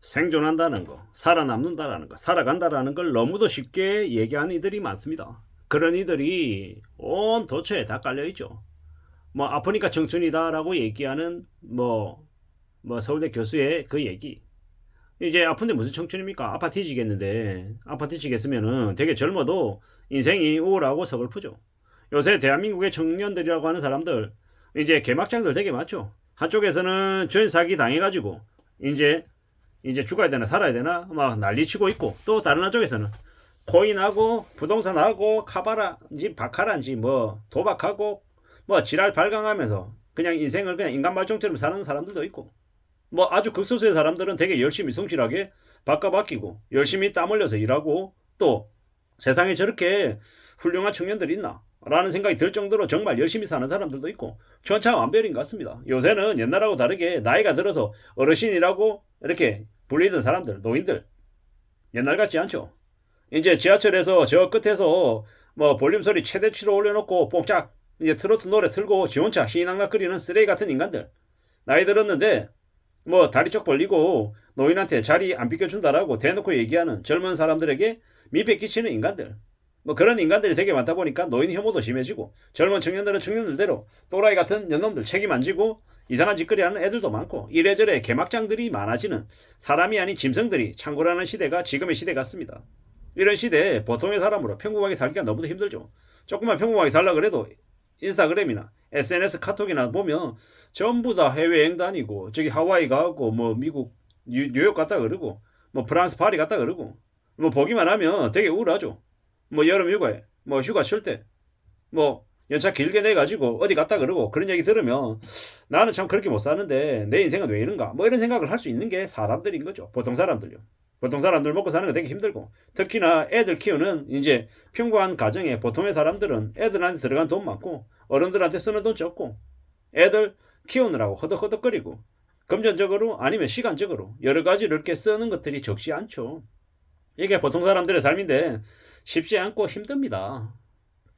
생존한다는 거, 살아남는다라는 거, 살아간다라는 걸 너무도 쉽게 얘기하는 이들이 많습니다. 그런 이들이 온 도처에 다 깔려있죠. 뭐 아프니까 청춘이다라고 얘기하는 뭐 서울대 교수의 그 얘기. 이제 아픈데 무슨 청춘입니까? 아파 뒤지겠는데 아파 뒤지겠으면은 되게 젊어도 인생이 우울하고 서글프죠. 요새 대한민국의 청년들이라고 하는 사람들 이제 개막장들 되게 많죠. 한쪽에서는 전사기 당해가지고 이제 죽어야 되나 살아야 되나 막 난리치고 있고, 또 다른 한쪽에서는 코인하고 부동산하고 카바라인지 바카라인지 뭐 도박하고 뭐 지랄 발광하면서 그냥 인생을 그냥 인간 말종처럼 사는 사람들도 있고, 뭐 아주 극소수의 사람들은 되게 열심히 성실하게 바꿔바뀌고 열심히 땀 흘려서 일하고, 또 세상에 저렇게 훌륭한 청년들이 있나 라는 생각이 들 정도로 정말 열심히 사는 사람들도 있고, 천차만별인 것 같습니다. 요새는 옛날하고 다르게 나이가 들어서 어르신이라고 이렇게 불리던 사람들, 노인들, 옛날 같지 않죠. 이제 지하철에서 저 끝에서 뭐 볼륨 소리 최대치로 올려놓고 뽕짝 이제 트로트 노래 틀고 지 혼자 희낙낙거리는 쓰레기 같은 인간들, 나이 들었는데 뭐 다리 쪽 벌리고 노인한테 자리 안 비켜준다라고 대놓고 얘기하는 젊은 사람들에게 민폐 끼치는 인간들, 뭐 그런 인간들이 되게 많다 보니까 노인 혐오도 심해지고, 젊은 청년들은 청년들대로 또라이 같은 년놈들 책임 안 지고 이상한 짓거리 하는 애들도 많고, 이래저래 개막장들이 많아지는, 사람이 아닌 짐승들이 창궐하는 시대가 지금의 시대 같습니다. 이런 시대에 보통의 사람으로 평범하게 살기가 너무도 힘들죠. 조금만 평범하게 살라 그래도 인스타그램이나 SNS 카톡이나 보면 전부 다 해외여행 다니고 저기 하와이 가고 뭐 미국 뉴욕 갔다 그러고 뭐 프랑스 파리 갔다 그러고, 뭐 보기만 하면 되게 우울하죠. 뭐 여름 휴가에 뭐 휴가 쉴 때 뭐 연차 길게 내 가지고 어디 갔다 그러고 그런 얘기 들으면 나는 참 그렇게 못 사는데 내 인생은 왜 이런가 뭐 이런 생각을 할 수 있는 게 사람들인 거죠. 보통 사람들요. 보통 사람들 먹고 사는 거 되게 힘들고, 특히나 애들 키우는 이제 평범한 가정에 보통의 사람들은 애들한테 들어간 돈 많고 어른들한테 쓰는 돈 적고, 애들 키우느라고 허덕허덕거리고 금전적으로 아니면 시간적으로 여러 가지를 이렇게 쓰는 것들이 적지 않죠. 이게 보통 사람들의 삶인데 쉽지 않고 힘듭니다.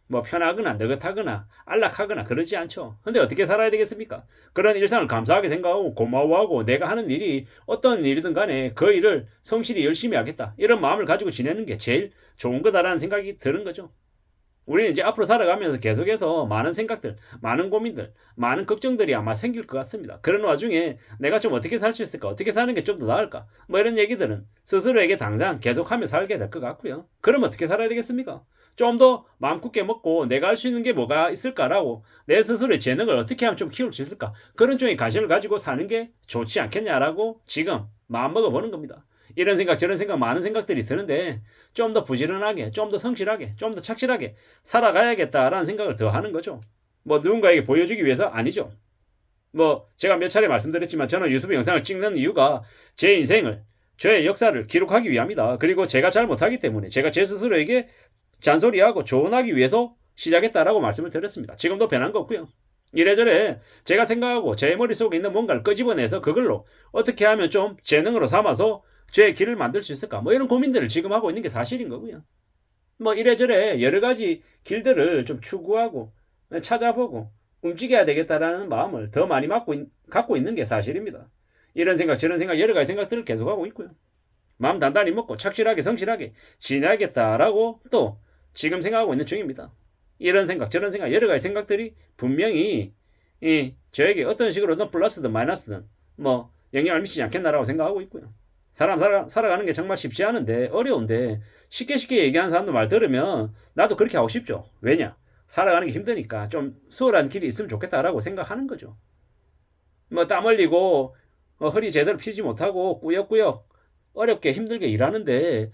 뭐 편하거나 느긋하거나 안락하거나 그러지 않죠. 근데 어떻게 살아야 되겠습니까? 그런 일상을 감사하게 생각하고 고마워하고 내가 하는 일이 어떤 일이든 간에 그 일을 성실히 열심히 하겠다, 이런 마음을 가지고 지내는 게 제일 좋은 거다라는 생각이 드는 거죠. 우리는 이제 앞으로 살아가면서 계속해서 많은 생각들, 많은 고민들, 많은 걱정들이 아마 생길 것 같습니다. 그런 와중에 내가 좀 어떻게 살 수 있을까? 어떻게 사는 게 좀 더 나을까? 뭐 이런 얘기들은 스스로에게 당장 계속하며 살게 될 것 같고요. 그럼 어떻게 살아야 되겠습니까? 좀 더 마음 굳게 먹고 내가 할 수 있는 게 뭐가 있을까라고, 내 스스로의 재능을 어떻게 하면 좀 키울 수 있을까? 그런 쪽에 관심을 가지고 사는 게 좋지 않겠냐라고 지금 마음 먹어보는 겁니다. 이런 생각 저런 생각 많은 생각들이 드는데 좀 더 부지런하게, 좀 더 성실하게, 좀 더 착실하게 살아가야겠다라는 생각을 더 하는 거죠. 뭐 누군가에게 보여주기 위해서 아니죠. 뭐 제가 몇 차례 말씀드렸지만 저는 유튜브 영상을 찍는 이유가 제 인생을, 저의 역사를 기록하기 위함이다. 그리고 제가 잘 못하기 때문에 제가 제 스스로에게 잔소리하고 조언하기 위해서 시작했다라고 말씀을 드렸습니다. 지금도 변한 거 없고요. 이래저래 제가 생각하고 제 머릿속에 있는 뭔가를 끄집어내서 그걸로 어떻게 하면 좀 재능으로 삼아서 제 길을 만들 수 있을까, 뭐 이런 고민들을 지금 하고 있는 게 사실인 거고요. 뭐 이래저래 여러 가지 길들을 좀 추구하고 찾아보고 움직여야 되겠다라는 마음을 더 많이 갖고 있는 게 사실입니다. 이런 생각 저런 생각 여러 가지 생각들을 계속하고 있고요. 마음 단단히 먹고 착실하게 성실하게 지내야겠다라고 또 지금 생각하고 있는 중입니다. 이런 생각 저런 생각 여러 가지 생각들이 분명히 저에게 어떤 식으로든 플러스든 마이너스든 뭐 영향을 미치지 않겠나라고 생각하고 있고요. 사람 살아가는 게 정말 쉽지 않은데, 어려운데 쉽게 얘기하는 사람들 말 들으면 나도 그렇게 하고 싶죠. 왜냐? 살아가는 게 힘드니까 좀 수월한 길이 있으면 좋겠다라고 생각하는 거죠. 뭐 땀 흘리고 허리 제대로 펴지 못하고 꾸역꾸역 어렵게 힘들게 일하는데,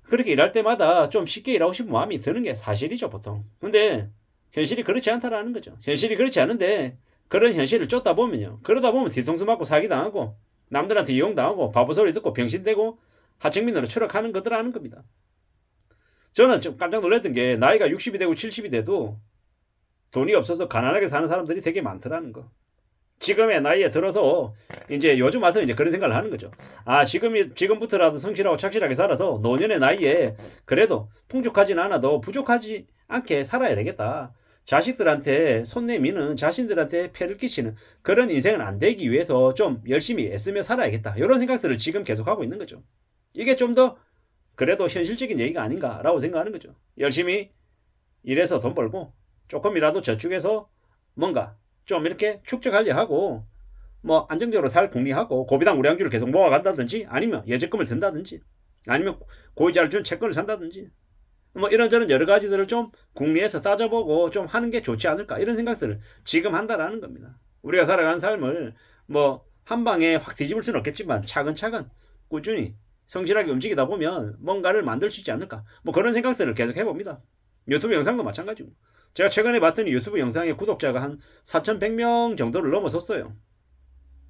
그렇게 일할 때마다 좀 쉽게 일하고 싶은 마음이 드는 게 사실이죠, 보통. 근데 현실이 그렇지 않다라는 거죠. 현실이 그렇지 않은데 그런 현실을 쫓다 보면요, 그러다 보면 뒤통수 맞고 사기당하고 남들한테 이용당하고 바보 소리 듣고 병신되고 하층민으로 추락하는 것들하는 겁니다. 저는 좀 깜짝 놀랐던 게 나이가 60이 되고 70이 돼도 돈이 없어서 가난하게 사는 사람들이 되게 많더라는 거. 지금의 나이에 들어서 이제 요즘 와서 이제 그런 생각을 하는 거죠. 아, 지금부터라도 성실하고 착실하게 살아서 노년의 나이에 그래도 풍족하진 않아도 부족하지 않게 살아야 되겠다. 자식들한테 손 내미는, 자신들한테 폐를 끼치는 그런 인생은 안 되기 위해서 좀 열심히 애쓰며 살아야겠다. 이런 생각들을 지금 계속하고 있는 거죠. 이게 좀 더 그래도 현실적인 얘기가 아닌가라고 생각하는 거죠. 열심히 일해서 돈 벌고 조금이라도 저축해서 뭔가 좀 이렇게 축적하려 하고 뭐 안정적으로 살 궁리하고 고비당 우량주를 계속 모아간다든지 아니면 예적금을 든다든지 아니면 고이자를 준 채권을 산다든지 뭐 이런저런 여러 가지들을 좀 궁리해서 따져보고 좀 하는 게 좋지 않을까 이런 생각들을 지금 한다라는 겁니다. 우리가 살아가는 삶을 뭐 한 방에 확 뒤집을 수는 없겠지만 차근차근 꾸준히 성실하게 움직이다 보면 뭔가를 만들 수 있지 않을까 뭐 그런 생각들을 계속 해봅니다. 유튜브 영상도 마찬가지고 제가 최근에 봤더니 유튜브 영상의 구독자가 한 4,100명 정도를 넘어섰어요.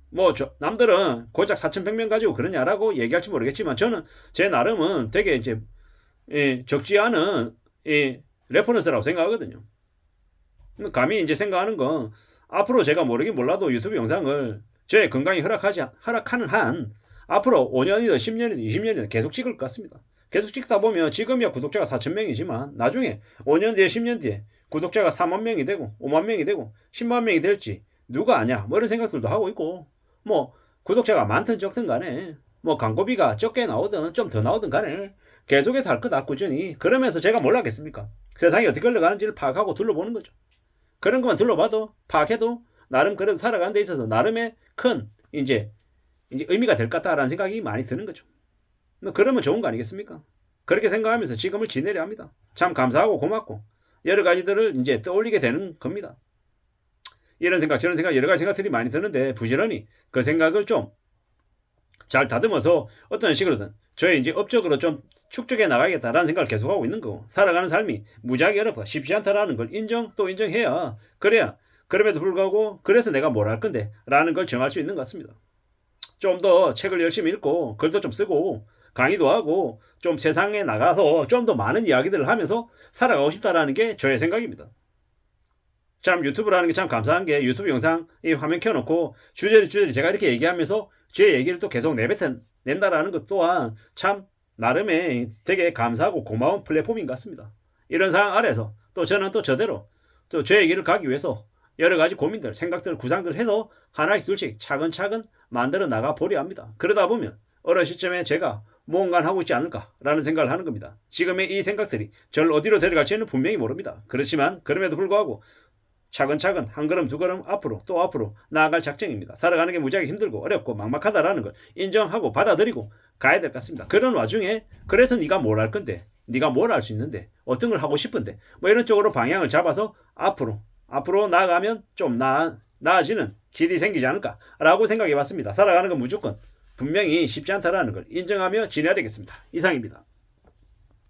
뭐 남들은 고작 4,100명 가지고 그러냐라고 얘기할지 모르겠지만 저는 제 나름은 되게 이제 적지 않은 레퍼런스라고 생각하거든요. 감히 이제 생각하는 건 앞으로 제가 모르긴 몰라도 유튜브 영상을 제 건강이 허락하는 한 앞으로 5년이든 10년이든 20년이든 계속 찍을 것 같습니다. 계속 찍다 보면 지금이야 구독자가 4,000명이지만 나중에 5년 뒤에 10년 뒤에 구독자가 4만 명이 되고 5만 명이 되고 10만 명이 될지 누가 아냐 뭐 이런 생각들도 하고 있고 뭐 구독자가 많든 적든 간에 뭐 광고비가 적게 나오든 좀 더 나오든 간에 계속해서 할 거다 꾸준히. 그러면서 제가 뭘 하겠습니까? 세상이 어떻게 흘러가는지를 파악하고 둘러보는 거죠. 그런 것만 둘러봐도 파악해도 나름 그래도 살아가는 데 있어서 나름의 큰 이제 의미가 될 것 같다라는 생각이 많이 드는 거죠. 그러면 좋은 거 아니겠습니까? 그렇게 생각하면서 지금을 지내려 합니다. 참 감사하고 고맙고 여러 가지들을 이제 떠올리게 되는 겁니다. 이런 생각 저런 생각 여러 가지 생각들이 많이 드는데 부지런히 그 생각을 좀 잘 다듬어서 어떤 식으로든 저의 이제 업적으로 좀 축적해 나가겠다라는 생각을 계속하고 있는 거고 살아가는 삶이 무지하게 어렵고 쉽지 않다라는 걸 또 인정해야 그래야 그럼에도 불구하고 그래서 내가 뭘 할 건데 라는 걸 정할 수 있는 것 같습니다. 좀 더 책을 열심히 읽고 글도 좀 쓰고 강의도 하고 좀 세상에 나가서 좀 더 많은 이야기들을 하면서 살아가고 싶다라는 게 저의 생각입니다. 참 유튜브라는 게 참 감사한 게 유튜브 영상 이 화면 켜놓고 주저리 제가 이렇게 얘기하면서 제 얘기를 또 계속 내뱉어낸다라는 것 또한 참 나름의 되게 감사하고 고마운 플랫폼인 것 같습니다. 이런 상황 아래서 또 저는 또 저대로 또 제 얘기를 가기 위해서 여러 가지 고민들, 생각들, 구상들 해서 하나씩 둘씩 차근차근 만들어 나가 보려 합니다. 그러다 보면 어느 시점에 제가 뭔가 하고 있지 않을까라는 생각을 하는 겁니다. 지금의 이 생각들이 저를 어디로 데려갈지는 분명히 모릅니다. 그렇지만 그럼에도 불구하고 차근차근 한 걸음 두 걸음 앞으로 또 앞으로 나아갈 작정입니다. 살아가는 게 무지하게 힘들고 어렵고 막막하다라는 걸 인정하고 받아들이고 가야 될 것 같습니다. 그런 와중에 그래서 네가 뭘 할 건데 네가 뭘 할 수 있는데 어떤 걸 하고 싶은데 뭐 이런 쪽으로 방향을 잡아서 앞으로 나아가면 좀 나아지는 길이 생기지 않을까라고 생각해 봤습니다. 살아가는 건 무조건 분명히 쉽지 않다라는 걸 인정하며 지내야 되겠습니다. 이상입니다.